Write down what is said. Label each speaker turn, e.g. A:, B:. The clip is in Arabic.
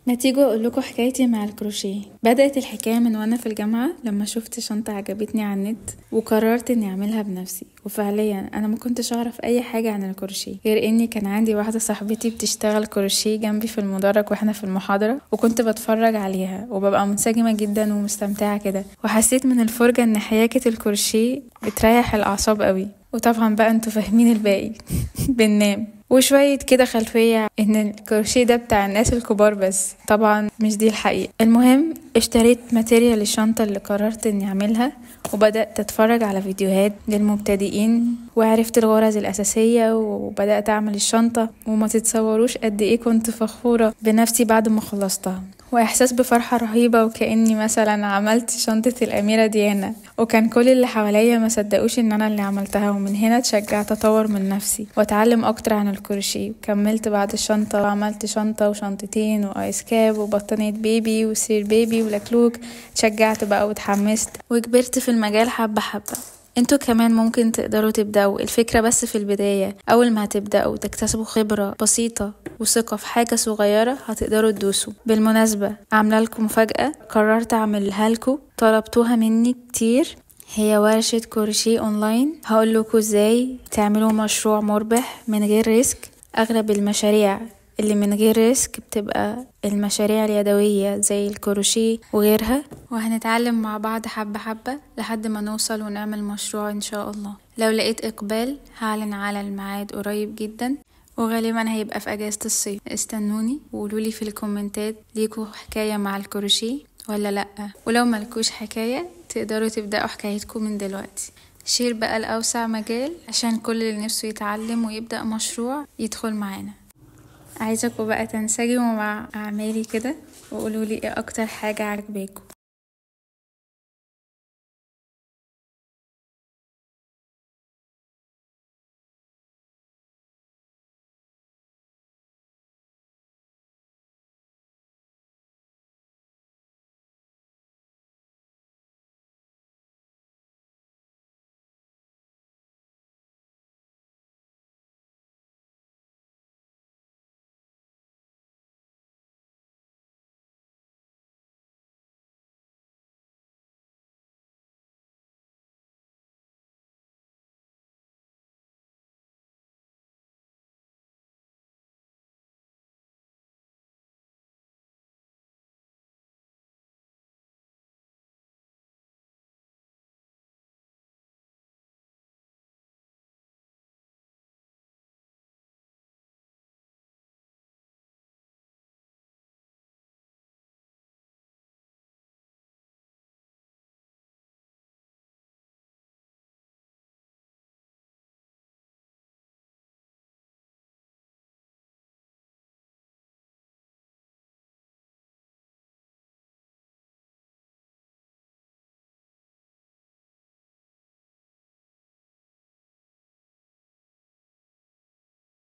A: ما تيجوا اقول لكم حكايتي مع الكروشيه. بدأت الحكاية من وانا في الجامعة لما شفت شنطة عجبتني على النت وقررت اني اعملها بنفسي. وفعليا انا ما كنتش اعرف اي حاجة عن الكروشيه غير اني كان عندي واحدة صاحبتي بتشتغل كروشيه جنبي في المدرج واحنا في المحاضرة، وكنت بتفرج عليها وببقى منسجمة جدا ومستمتعة كده، وحسيت من الفرجة ان حياكة الكروشيه بتريح الاعصاب قوي. وطبعا بقى انتوا فاهمين الباقي. بننام وشوية كده خلفية ان الكروشيه ده بتاع الناس الكبار، بس طبعا مش دي الحقيقة. المهم اشتريت ماتيريال الشنطة اللي قررت اني اعملها، وبدأت اتفرج على فيديوهات للمبتدئين وعرفت الغرز الاساسية وبدأت اعمل الشنطة. وما تتصوروش قد ايه كنت فخورة بنفسي بعد ما خلصتها، واحساس بفرحة رهيبة وكأني مثلا عملت شنطة الاميرة ديانا. وكان كل اللي حواليا ما صدقوش ان انا اللي عملتها، ومن هنا اتشجعت اطور من نفسي واتعلم اكتر عن الكروشيه. كملت بعد الشنطة وعملت شنطة وشنطتين وايس كاب وبطانية بيبي وسرير بيبي ولكلوك. اتشجعت بقى واتحمست وكبرت في المجال حبة حبة. انتوا كمان ممكن تقدروا تبدأوا الفكرة، بس في البداية اول ما هتبدأوا تكتسبوا خبرة بسيطة وثقة في حاجة صغيرة هتقدروا تدوسوا. بالمناسبة عاملة لكم مفاجأة قررت اعملها لكم، طلبتوها مني كتير. هي ورشة كروشيه اونلاين، هقول لكم ازاي تعملوا مشروع مربح من غير ريسك. اغلب المشاريع اللي من غير ريسك بتبقى المشاريع اليدوية زي الكروشيه وغيرها، وهنتعلم مع بعض حبة حبة لحد ما نوصل ونعمل مشروع ان شاء الله. لو لقيت اقبال هعلن على الميعاد قريب جدا، وغالبا هيبقى في اجازة الصيف. استنوني وقولولي في الكومنتات ليكوا حكاية مع الكروشيه ولا لأ، ولو ملكوش حكاية تقدروا تبدأوا حكايتكم من دلوقتي. شير بقى لأوسع مجال عشان كل اللي نفسه يتعلم ويبدأ مشروع يدخل معانا. عايزاكم بقى تنسجموا مع أعمالي كده وقولولي ايه أكتر حاجة عجباكم.